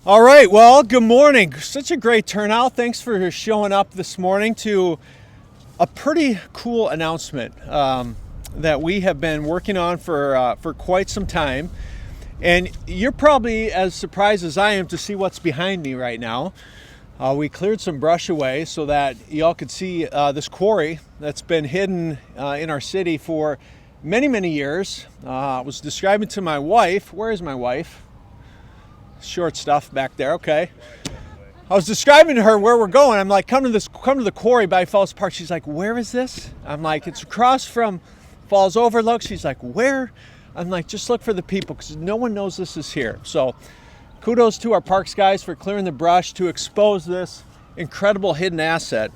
All right, well, good morning. Such a great turnout. Thanks for showing up this morning to a pretty cool announcement that we have been working on for quite some time. And you're probably as surprised as I am to see what's behind me right now. We cleared some brush away so that y'all could see this quarry that's been hidden in our city for many, many years. I was describing to my wife, where is my wife? Short stuff back there, okay. I was describing to her where we're going. I'm like, come to the quarry by Falls Park. She's like, where is this? I'm like, it's across from Falls Overlook. She's like, where? I'm like, just look for the people because no one knows this is here. So kudos to our parks guys for clearing the brush to expose this incredible hidden asset.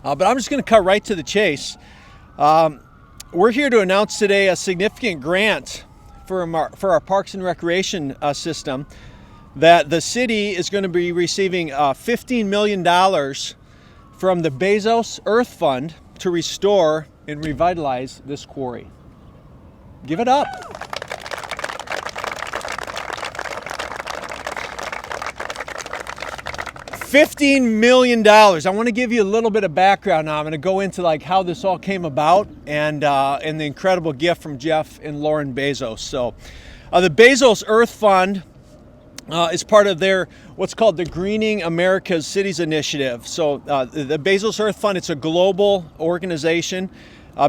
But I'm just going to cut right to the chase. We're here to announce today a significant grant for our Parks and Recreation system that the city is going to be receiving $15 million from the Bezos Earth Fund to restore and revitalize this quarry. Give it up. $15 million. I want to give you a little bit of background now. I'm going to go into like how this all came about and the incredible gift from Jeff and Lauren Bezos. So the Bezos Earth Fund is part of their what's called the Greening America's Cities Initiative. So the Bezos Earth Fund, it's a global organization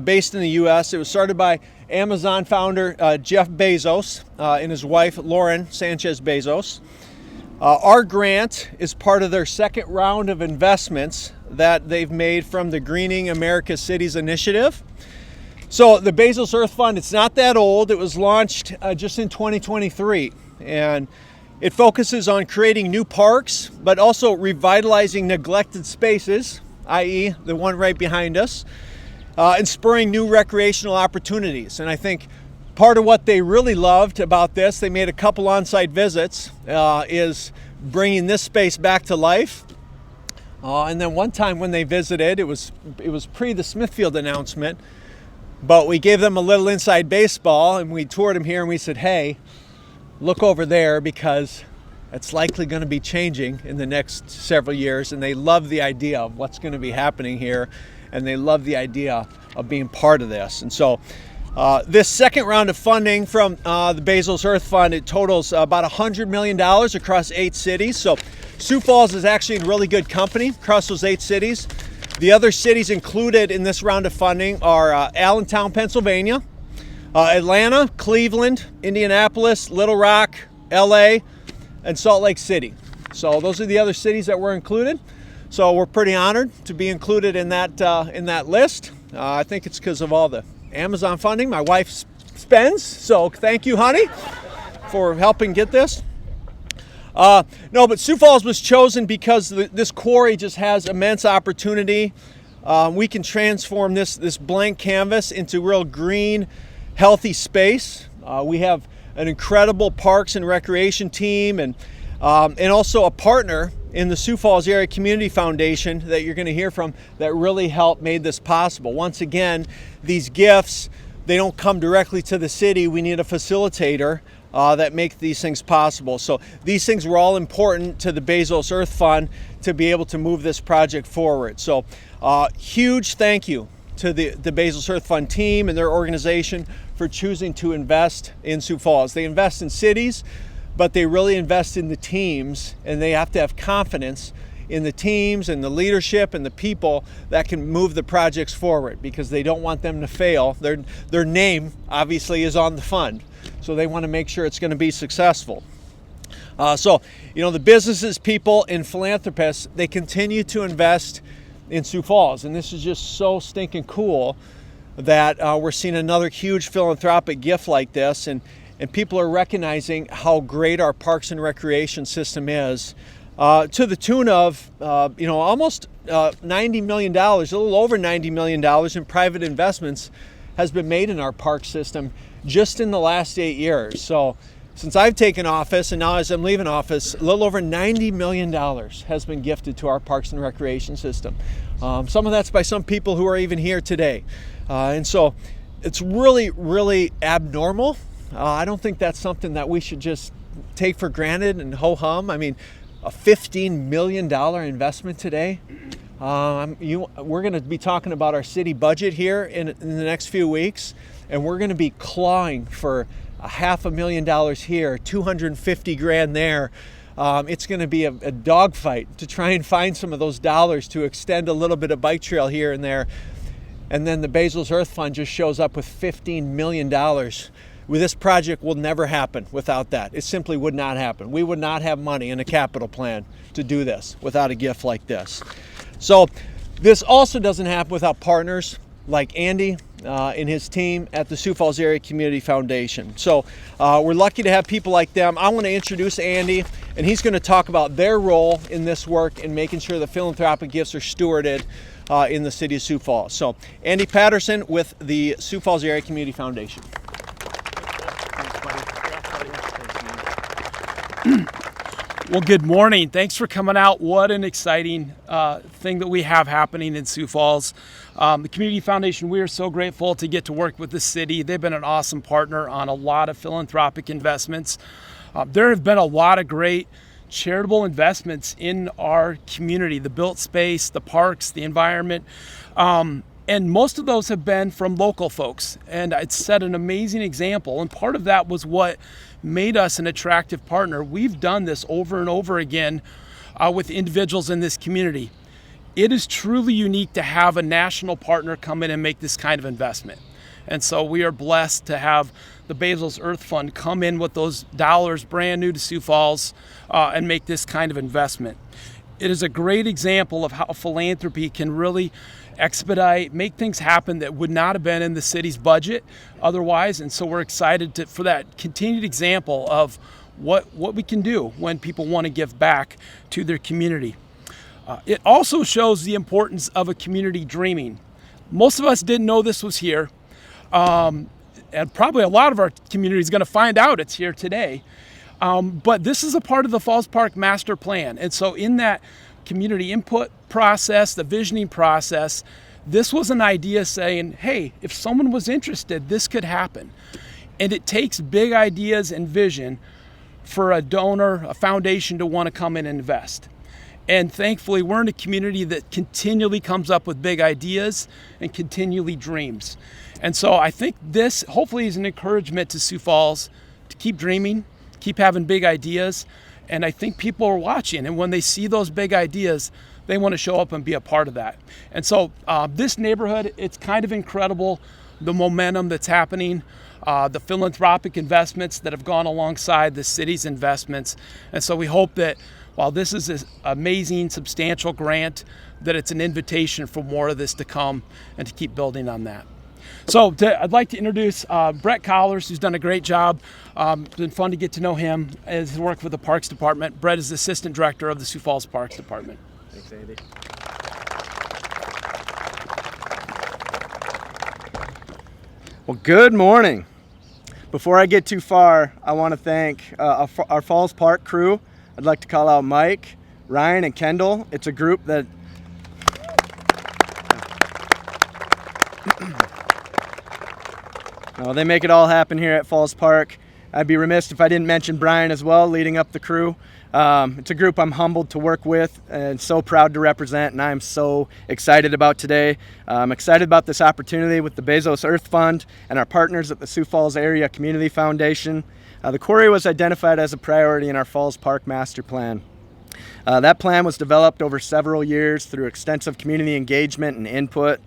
based in the U.S. It was started by Amazon founder Jeff Bezos and his wife Lauren Sanchez Bezos. Our grant is part of their second round of investments that they've made from the Greening America's Cities Initiative. So the Bezos Earth Fund, it's not that old. It was launched just in 2023, and it focuses on creating new parks, but also revitalizing neglected spaces, i.e. the one right behind us, and spurring new recreational opportunities. And I think part of what they really loved about this, they made a couple on-site visits, is bringing this space back to life. And then one time when they visited, it was pre the Smithfield announcement, but we gave them a little inside baseball and we toured them here and we said, hey, look over there because it's likely going to be changing in the next several years. And they love the idea of what's going to be happening here, and they love the idea of being part of this. And so this second round of funding from the Bezos Earth Fund, it totals about $100 million across 8 cities. So Sioux Falls is actually in really good company across those 8 cities. The other cities included in this round of funding are Allentown, Pennsylvania, Atlanta, Cleveland, Indianapolis, Little Rock, LA, and Salt Lake City. So those are the other cities that were included. So we're pretty honored to be included in that list. I think it's because of all the Amazon funding my wife spends. So thank you, honey, for helping get this. No, but Sioux Falls was chosen because this quarry just has immense opportunity. We can transform this blank canvas into real green, healthy space. We have an incredible parks and recreation team and also a partner in the Sioux Falls Area Community Foundation that you're going to hear from that really helped made this possible. Once again, these gifts, they don't come directly to the city. We need a facilitator that make these things possible. So these things were all important to the Bezos Earth Fund to be able to move this project forward. So huge thank you to the Bezos Earth Fund team and their organization for choosing to invest in Sioux Falls. They invest in cities, but they really invest in the teams, and they have to have confidence in the teams and the leadership and the people that can move the projects forward because they don't want them to fail. Their name obviously is on the fund, so they want to make sure it's going to be successful. So, the businesses, people, and philanthropists, they continue to invest in Sioux Falls, and this is just so stinking cool that we're seeing another huge philanthropic gift like this, and people are recognizing how great our parks and recreation system is, to the tune of almost $90 million, a little over $90 million in private investments has been made in our park system just in the last 8 years. So since I've taken office and now as I'm leaving office, a little over $90 million has been gifted to our parks and recreation system. Some of that's by some people who are even here today. And so it's really, really abnormal. I don't think that's something that we should just take for granted and ho-hum. I mean, a $15 million investment today. We're going to be talking about our city budget here in the next few weeks, and we're going to be clawing for $500,000 here, $250,000 there. It's going to be a dogfight to try and find some of those dollars to extend a little bit of bike trail here and there. And then the Bezos Earth Fund just shows up with $15 million. This project will never happen without that. It simply would not happen. We would not have money in a capital plan to do this without a gift like this. So this also doesn't happen without partners like Andy and his team at the Sioux Falls Area Community Foundation. So we're lucky to have people like them. I want to introduce Andy, and he's going to talk about their role in this work and making sure the philanthropic gifts are stewarded in the city of Sioux Falls. So Andy Patterson with the Sioux Falls Area Community Foundation. Well, good morning. Thanks for coming out. What an exciting thing that we have happening in Sioux Falls. The Community Foundation, we are so grateful to get to work with the city. They've been an awesome partner on a lot of philanthropic investments. There have been a lot of great charitable investments in our community, the built space, the parks, the environment. And most of those have been from local folks. And it's set an amazing example. And part of that was what made us an attractive partner. We've done this over and over again with individuals in this community. It is truly unique to have a national partner come in and make this kind of investment. And so we are blessed to have the Bezos Earth Fund come in with those dollars brand new to Sioux Falls and make this kind of investment. It is a great example of how philanthropy can really expedite, make things happen that would not have been in the city's budget otherwise. And so we're excited for that continued example of what we can do when people want to give back to their community. It also shows the importance of a community dreaming. Most of us didn't know this was here. And probably a lot of our community is going to find out it's here today. But this is a part of the Falls Park Master Plan. And so in that community input process, the visioning process, this was an idea saying, hey, if someone was interested, this could happen. And it takes big ideas and vision for a donor, a foundation to want to come in and invest. And thankfully, we're in a community that continually comes up with big ideas and continually dreams. And so I think this hopefully is an encouragement to Sioux Falls to keep dreaming, keep having big ideas. And I think people are watching, and when they see those big ideas, they want to show up and be a part of that. And so this neighborhood, it's kind of incredible, the momentum that's happening, the philanthropic investments that have gone alongside the city's investments. And so we hope that while this is an amazing, substantial grant, that it's an invitation for more of this to come and to keep building on that. So I'd like to introduce Brett Collars, who's done a great job. It's been fun to get to know him as he worked with the Parks Department. Brett is the Assistant Director of the Sioux Falls Parks Department. Thanks, Andy. Well, good morning. Before I get too far, I want to thank our Falls Park crew. I'd like to call out Mike, Ryan, and Kendall. It's a group that they make it all happen here at Falls Park. I'd be remiss if I didn't mention Brian as well, leading up the crew. It's a group I'm humbled to work with and so proud to represent, and I'm so excited about today. I'm excited about this opportunity with the Bezos Earth Fund and our partners at the Sioux Falls Area Community Foundation. The quarry was identified as a priority in our Falls Park Master Plan. That plan was developed over several years through extensive community engagement and input.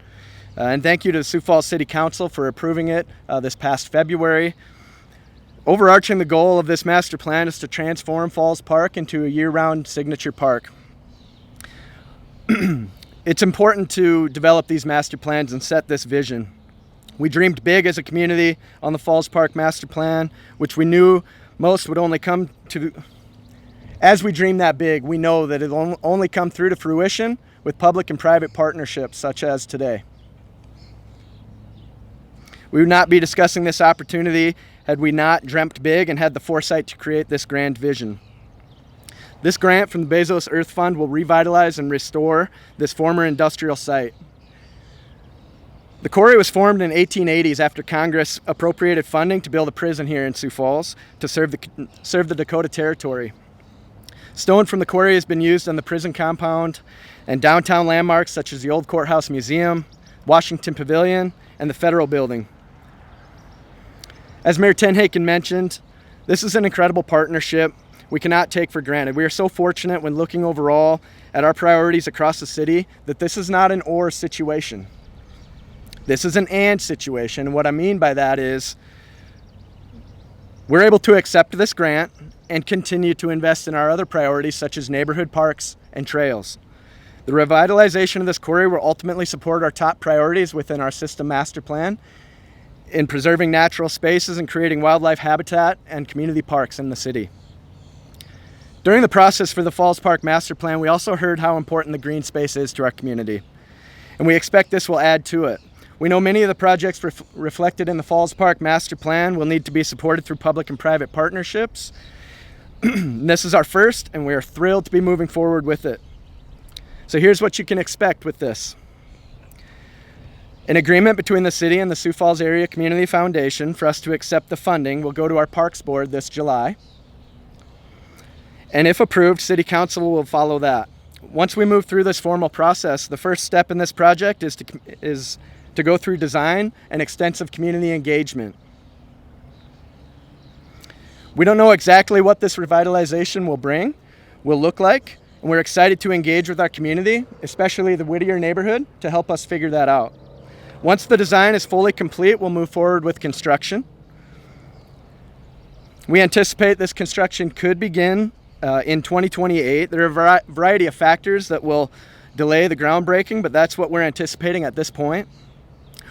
And thank you to the Sioux Falls City Council for approving it this past February. Overarching the goal of this master plan is to transform Falls Park into a year-round signature park. It's important to develop these master plans and set this vision. We dreamed big as a community on the Falls Park Master Plan, which we knew most would only come to. As we dream that big, we know that it'll only come through to fruition with public and private partnerships such as today. We would not be discussing this opportunity had we not dreamt big and had the foresight to create this grand vision. This grant from the Bezos Earth Fund will revitalize and restore this former industrial site. The Quarry was formed in the 1880s after Congress appropriated funding to build a prison here in Sioux Falls to serve the Dakota Territory. Stone from the Quarry has been used on the prison compound and downtown landmarks such as the Old Courthouse Museum, Washington Pavilion, and the Federal Building. As Mayor TenHaken mentioned, this is an incredible partnership we cannot take for granted. We are so fortunate when looking overall at our priorities across the city that this is not an or situation. This is an and situation. And what I mean by that is we're able to accept this grant and continue to invest in our other priorities such as neighborhood parks and trails. The revitalization of this quarry will ultimately support our top priorities within our system master plan in preserving natural spaces and creating wildlife habitat and community parks in the city. During the process for the Falls Park Master Plan, we also heard how important the green space is to our community, and we expect this will add to it. We know many of the projects reflected in the Falls Park Master Plan will need to be supported through public and private partnerships. This is our first, and we are thrilled to be moving forward with it. So here's what you can expect with this. An agreement between the city and the Sioux Falls Area Community Foundation for us to accept the funding will go to our Parks Board this July. And if approved, City Council will follow that. Once we move through this formal process, the first step in this project is to go through design and extensive community engagement. We don't know exactly what this revitalization will look like, and we're excited to engage with our community, especially the Whittier neighborhood, to help us figure that out. Once the design is fully complete, we'll move forward with construction. We anticipate this construction could begin in 2028. There are a variety of factors that will delay the groundbreaking, but that's what we're anticipating at this point.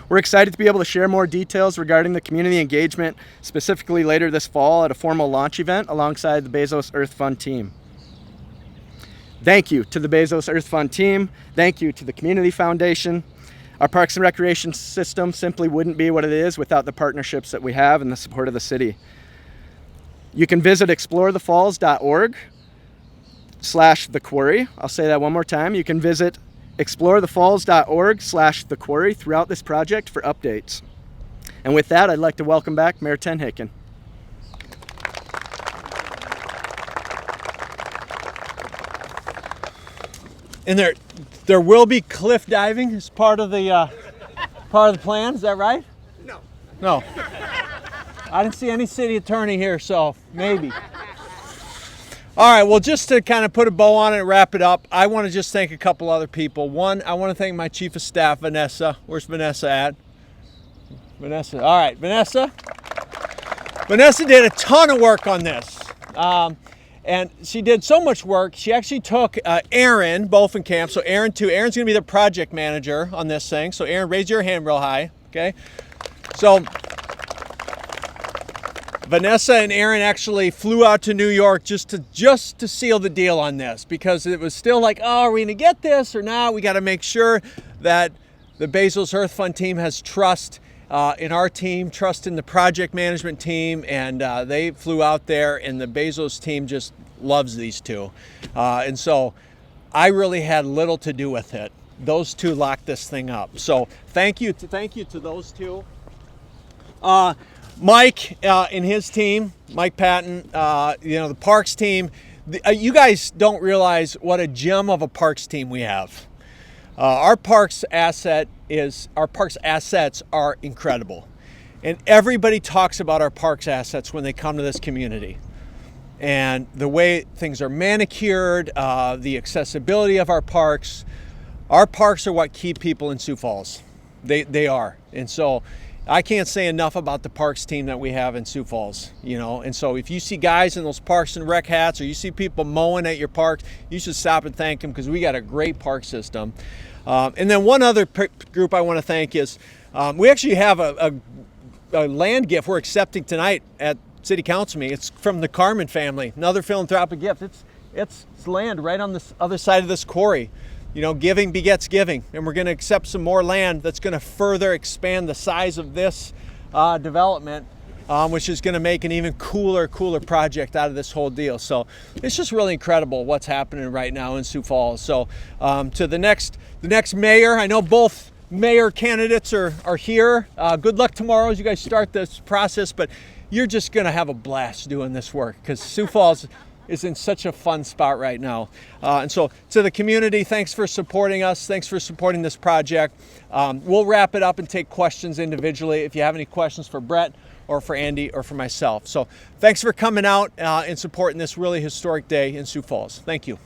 We're excited to be able to share more details regarding the community engagement, specifically later this fall at a formal launch event alongside the Bezos Earth Fund team. Thank you to the Bezos Earth Fund team. Thank you to the Community Foundation. Our Parks and Recreation system simply wouldn't be what it is without the partnerships that we have and the support of the city. You can visit explorethefalls.org/thequarry. I'll say that one more time. You can visit explorethefalls.org/thequarry throughout this project for updates. And with that, I'd like to welcome back Mayor TenHaken. And there will be cliff diving as part of the plan. Is that right? No. I didn't see any city attorney here, so maybe. All right, well, just to kind of put a bow on it and wrap it up, I want to just thank a couple other people. One, I want to thank my chief of staff, Vanessa. Where's Vanessa at? Vanessa. All right, Vanessa. Vanessa did a ton of work on this. And she did so much work, she actually took Aaron, both in camp. So Aaron too. Aaron's going to be the project manager on this thing. So Aaron, raise your hand real high, okay? So Vanessa and Aaron actually flew out to New York just to seal the deal on this, because it was still like, oh, are we going to get this or not? We got to make sure that the Bezos Earth Fund team has trust in our team, trust in the project management team, and they flew out there, and the Bezos team just loves these two. And so I really had little to do with it. Those two locked this thing up. So thank you to those two. Mike and his team, Mike Patton, the Parks team, you guys don't realize what a gem of a Parks team we have. Our Parks assets are incredible. And everybody talks about our Parks assets when they come to this community. And the way things are manicured, the accessibility of our parks are what keep people in Sioux Falls. They are. And so I can't say enough about the parks team that we have in Sioux Falls, and so if you see guys in those parks and rec hats, or you see people mowing at your parks, you should stop and thank them, because we got a great park system. And then one other group I want to thank is we actually have a land gift we're accepting tonight at City Council meeting. It's from the Carmen family, another philanthropic gift. It's land right on the other side of this quarry. Giving begets giving, and we're going to accept some more land that's going to further expand the size of this development, which is going to make an even cooler project out of this whole deal. So it's just really incredible what's happening right now in Sioux Falls. So to the next mayor, I know both mayor candidates are here. Good luck tomorrow as you guys start this process, but you're just going to have a blast doing this work because Sioux Falls is in such a fun spot right now. And so to the community, thanks for supporting us. Thanks for supporting this project. We'll wrap it up and take questions individually if you have any questions for Brett or for Andy or for myself. So thanks for coming out and supporting this really historic day in Sioux Falls. Thank you.